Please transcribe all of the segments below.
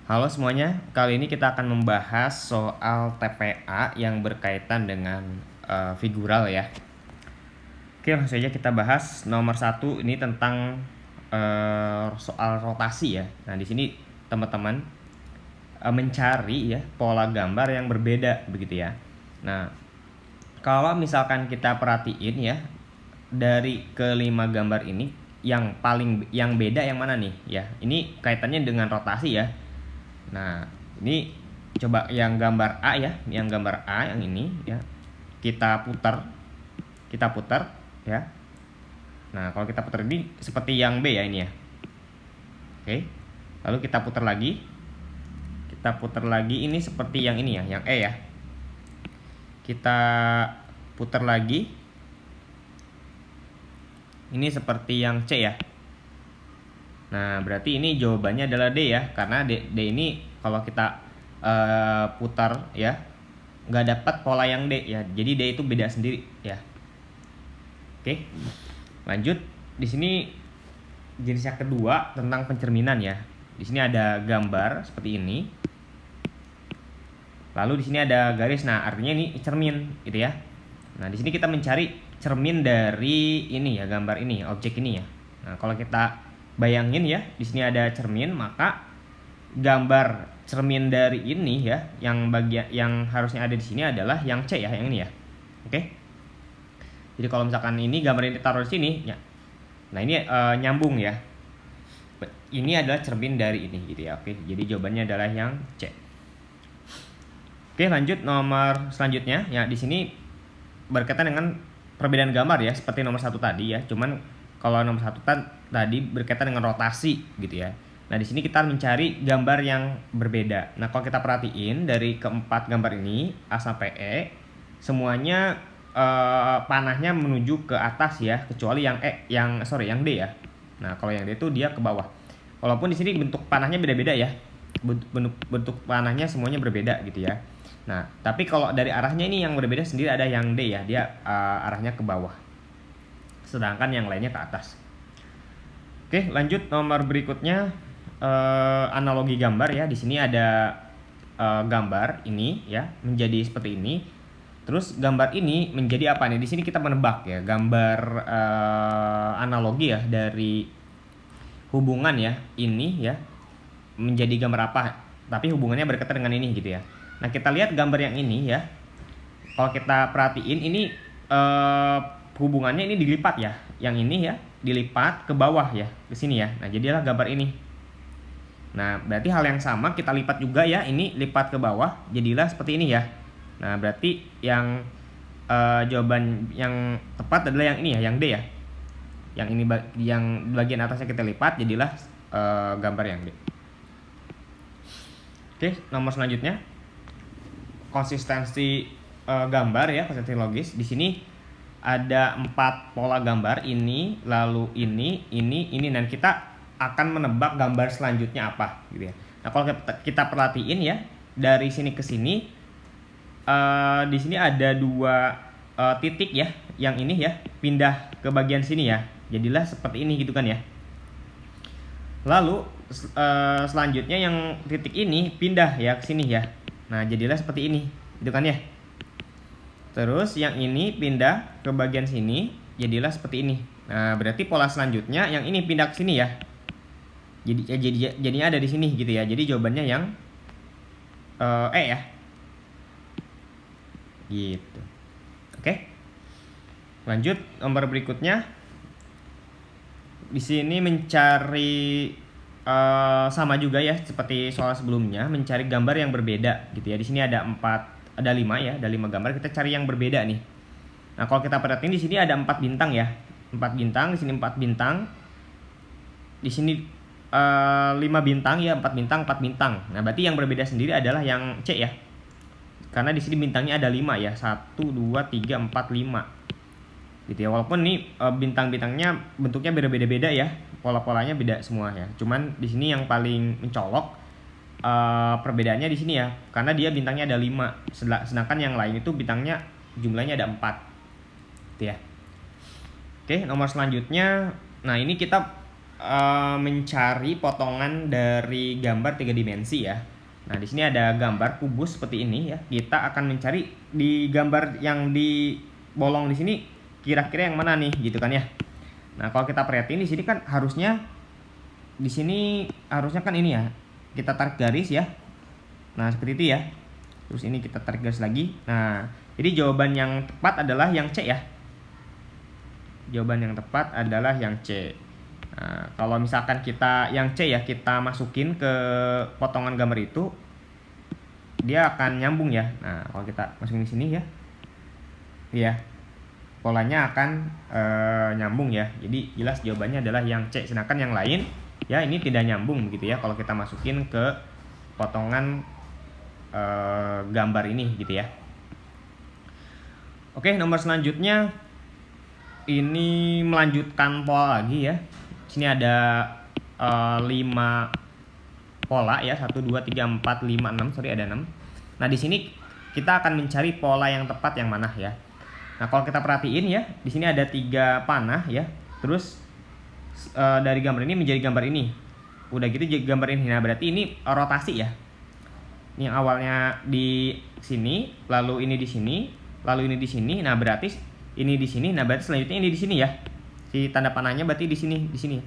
Halo semuanya, kali ini kita akan membahas soal TPA yang berkaitan dengan figural ya. Oke, langsung saja kita bahas. Nomor 1 ini tentang soal rotasi ya. Nah, di sini teman-teman mencari ya pola gambar yang berbeda begitu ya. Nah, kalau misalkan kita perhatiin ya, dari kelima gambar ini yang beda yang mana nih ya? Ini kaitannya dengan rotasi ya. Nah, ini coba yang gambar A ya, yang gambar A yang ini ya. Kita putar ya. Nah, kalau kita putar ini seperti yang B ya ini ya. Oke. Lalu kita putar lagi. Kita putar lagi ini seperti yang ini ya, yang E ya. Kita putar lagi. Ini seperti yang C ya. Nah, berarti ini jawabannya adalah D ya, karena D ini kalau kita putar ya, nggak dapat pola yang D ya. Jadi D itu beda sendiri ya. Oke, lanjut. Di sini jenis yang kedua tentang pencerminan ya. Di sini ada gambar seperti ini. Lalu di sini ada garis. Nah, artinya ini cermin gitu ya. Nah, di sini kita mencari cermin dari ini ya, gambar ini, objek ini ya. Nah, kalau kita bayangin ya, di sini ada cermin, maka gambar cermin dari ini ya, yang bagian yang harusnya ada di sini adalah yang C ya, yang ini ya. Oke. Jadi kalau misalkan ini gambar ini taruh di sini ya. Nah, ini nyambung ya. Ini adalah cermin dari ini gitu ya. Oke. Jadi jawabannya adalah yang C. Oke, lanjut nomor selanjutnya ya. Di sini berkaitan dengan perbedaan gambar ya, seperti nomor 1 tadi ya. Cuman kalau nomor 1 tadi berkaitan dengan rotasi gitu ya. Nah, di sini kita mencari gambar yang berbeda. Nah, kalau kita perhatiin dari keempat gambar ini A sampai E, semuanya panahnya menuju ke atas ya, kecuali yang yang D ya. Nah, kalau yang D itu dia ke bawah. Walaupun di sini bentuk panahnya beda-beda ya. Bentuk panahnya semuanya berbeda gitu ya. Nah, tapi kalau dari arahnya ini yang berbeda sendiri, ada yang D ya, dia arahnya ke bawah. Sedangkan yang lainnya ke atas. Oke, lanjut nomor berikutnya, analogi gambar ya. Di sini ada gambar ini ya menjadi seperti ini. Terus gambar ini menjadi apa nih? Di sini kita menebak ya, gambar analogi ya dari hubungan ya ini ya menjadi gambar apa? Tapi hubungannya berkaitan dengan ini gitu ya. Nah, kita lihat gambar yang ini ya. Kalau kita perhatiin ini hubungannya ini dilipat ya. Yang ini ya dilipat ke bawah ya, ke sini ya. Nah, jadilah gambar ini. Nah, berarti hal yang sama kita lipat juga ya. Ini lipat ke bawah, jadilah seperti ini ya. Nah, berarti yang jawaban yang tepat adalah yang ini ya, yang D ya. Yang ini yang bagian atasnya kita lipat, jadilah gambar yang D. Oke, nomor selanjutnya konsistensi gambar ya, konsistensi logis. Di sini ada 4 pola gambar, ini, lalu ini, dan kita akan menebak gambar selanjutnya apa gitu ya. Nah, kalau kita perhatiin ya, dari sini ke sini di sini ada 2 titik ya, yang ini ya pindah ke bagian sini ya. Jadilah seperti ini gitu kan ya. Lalu selanjutnya yang titik ini pindah ya ke sini ya. Nah, jadilah seperti ini gitu kan ya. Terus yang ini pindah ke bagian sini, jadilah seperti ini. Nah, berarti pola selanjutnya yang ini pindah ke sini ya. Jadinya ada di sini gitu ya. Jadi jawabannya yang E ya. Gitu. Oke. Lanjut nomor berikutnya. Di sini mencari sama juga ya seperti soal sebelumnya, mencari gambar yang berbeda gitu ya. Di sini ada 5 ya, ada 5 gambar, kita cari yang berbeda nih. Nah, kalau kita perhatiin di sini ada 4 bintang ya. 4 bintang, di sini 4 bintang. Di sini 5 bintang ya, 4 bintang, 4 bintang. Nah, berarti yang berbeda sendiri adalah yang C ya. Karena di sini bintangnya ada 5 ya. 1 2 3 4 5. Gitu ya. Walaupun ini bintang-bintangnya bentuknya beda-beda ya. Pola-polanya beda semua ya. Cuman di sini yang paling mencolok perbedaannya di sini ya, karena dia bintangnya ada 5, sedangkan yang lain itu bintangnya jumlahnya ada 4 gitu ya. Oke, nomor selanjutnya, nah ini kita mencari potongan dari gambar 3 dimensi ya. Nah, di sini ada gambar kubus seperti ini ya. Kita akan mencari di gambar yang di bolong di sini kira-kira yang mana nih gitu kan ya. Nah, kalau kita perhatiin di sini kan harusnya di sini harusnya kan ini ya. Kita tarik garis ya. Nah, seperti itu ya. Terus ini kita tarik garis lagi. Nah, jadi jawaban yang tepat adalah yang C ya. Jawaban yang tepat adalah yang C. Nah, kalau misalkan kita yang C ya, kita masukin ke potongan gambar itu, dia akan nyambung ya. Nah, kalau kita masukin di sini ya, ya polanya akan nyambung ya. Jadi jelas jawabannya adalah yang C. Sedangkan yang lain ya ini tidak nyambung gitu ya. Kalau kita masukin ke potongan gambar ini gitu ya. Oke, nomor selanjutnya ini melanjutkan pola lagi ya. Sini ada 5 pola ya, 1 2 3 4 5 6, sorry ada 6. Nah, di sini kita akan mencari pola yang tepat yang mana ya. Nah, kalau kita perhatiin ya, di sini ada 3 panah ya. Terus dari gambar ini menjadi gambar ini. Udah gitu jadi gambar ini. Nah, berarti ini rotasi ya. Ini awalnya di sini, lalu ini di sini, lalu ini di sini. Nah, berarti ini di sini. Nah, berarti selanjutnya ini di sini ya. Si tanda panahnya berarti di sini, di sini.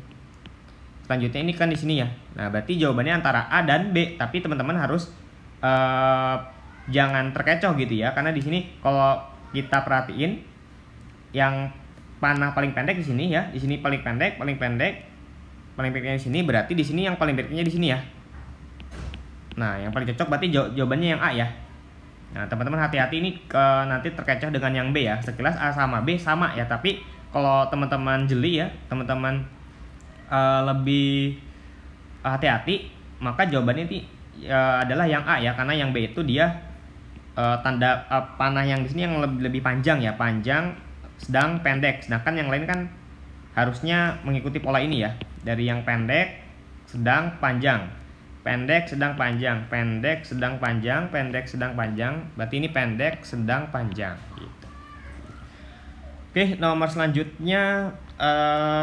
Selanjutnya ini kan di sini ya. Nah, berarti jawabannya antara A dan B. Tapi teman-teman harus jangan terkecoh gitu ya. Karena di sini kalau kita perhatiin yang panah paling pendek di sini ya. Di sini paling pendek, paling pendeknya di sini. Berarti di sini yang paling pendeknya di sini ya. Nah, yang paling cocok berarti jawabannya yang A ya. Nah, teman-teman hati-hati ini nanti terkecoh dengan yang B ya. Sekilas A sama B sama ya, tapi kalau teman-teman jeli ya, teman-teman lebih hati-hati, maka jawabannya ini adalah yang A ya, karena yang B itu dia tanda panah yang di sini yang lebih panjang ya, panjang, sedang, pendek. Sedangkan yang lain kan harusnya mengikuti pola ini ya, dari yang pendek, sedang, panjang. Pendek, sedang, panjang, pendek, sedang, panjang, pendek, sedang, panjang. Berarti ini pendek, sedang, panjang gitu. Oke, nomor selanjutnya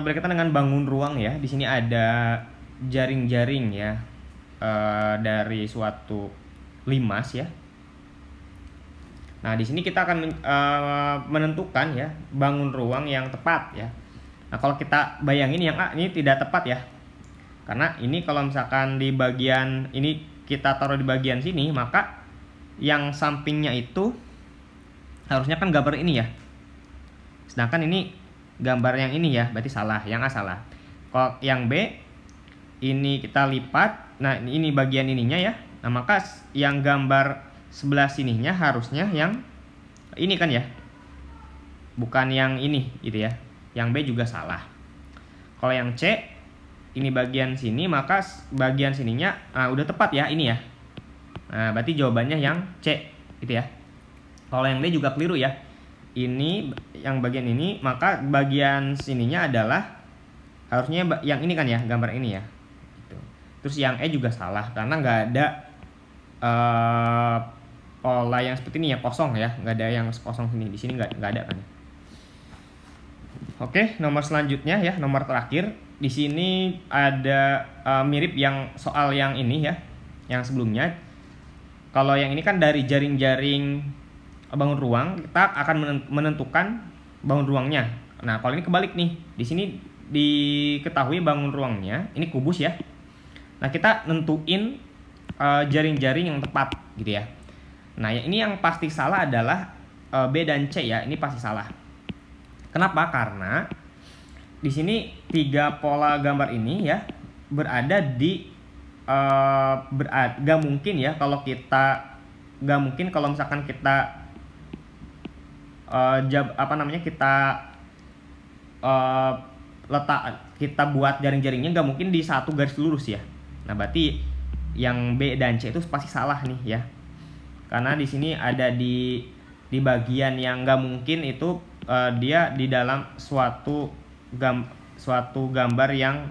berkaitan dengan bangun ruang ya. Di sini ada jaring-jaring ya, dari suatu limas ya. Nah, di sini kita akan menentukan ya bangun ruang yang tepat ya. Nah, kalau kita bayangin yang A ini tidak tepat ya. Karena ini kalau misalkan di bagian ini kita taruh di bagian sini, maka yang sampingnya itu harusnya kan gambar ini ya. Sedangkan ini gambar yang ini ya, berarti salah, yang A salah. Kalau yang B ini kita lipat, nah ini bagian ininya ya. Nah, maka yang gambar sebelah sininya harusnya yang ini kan ya. Bukan yang ini gitu ya. Yang B juga salah. Kalau yang C ini bagian sini, maka bagian sininya udah tepat ya ini ya. Nah, berarti jawabannya yang C gitu ya. Kalau yang D juga keliru ya. Ini yang bagian ini, maka bagian sininya adalah harusnya yang ini kan ya, gambar ini ya. Gitu. Terus yang E juga salah karena nggak ada pola yang seperti ini ya, kosong ya, nggak ada yang kosong sini. Di sini nggak ada kan. Oke, nomor selanjutnya ya, nomor terakhir. Di sini ada mirip yang soal yang ini ya, yang sebelumnya. Kalau yang ini kan dari jaring-jaring bangun ruang, kita akan menentukan bangun ruangnya. Nah, kalau ini kebalik nih. Di sini diketahui bangun ruangnya, ini kubus ya. Nah, kita nentuin jaring-jaring yang tepat gitu ya. Nah, ini yang pasti salah adalah B dan C ya, ini pasti salah. Kenapa? Karena di sini 3 pola gambar ini ya berada di gak mungkin ya kalau misalkan kita kita buat jaring-jaringnya gak mungkin di satu garis lurus ya. Nah, berarti yang B dan C itu pasti salah nih ya. Karena di sini ada di bagian yang gak mungkin itu dia di dalam suatu gambar yang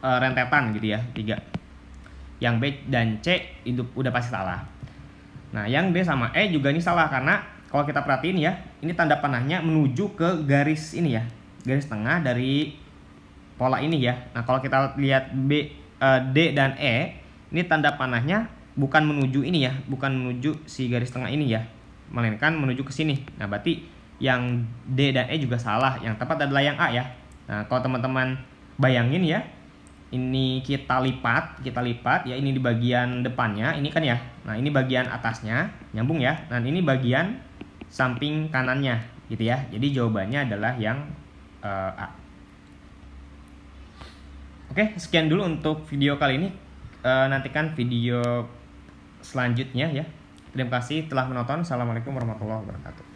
rentetan gitu ya, 3. Yang B dan C itu udah pasti salah. Nah, yang D sama E juga ini salah karena kalau kita perhatiin ya, ini tanda panahnya menuju ke garis ini ya, garis tengah dari pola ini ya. Nah, kalau kita lihat D dan E, ini tanda panahnya bukan menuju ini ya, bukan menuju si garis tengah ini ya, melainkan menuju ke sini. Nah, berarti yang D dan E juga salah. Yang tepat adalah yang A ya. Nah, kalau teman-teman bayangin ya, ini kita lipat ya, ini di bagian depannya, ini kan ya. Nah, ini bagian atasnya, nyambung ya. Nah, ini bagian samping kanannya gitu ya. Jadi jawabannya adalah yang A. Oke, sekian dulu untuk video kali ini. Nantikan video selanjutnya ya. Terima kasih telah menonton. Assalamualaikum warahmatullahi wabarakatuh.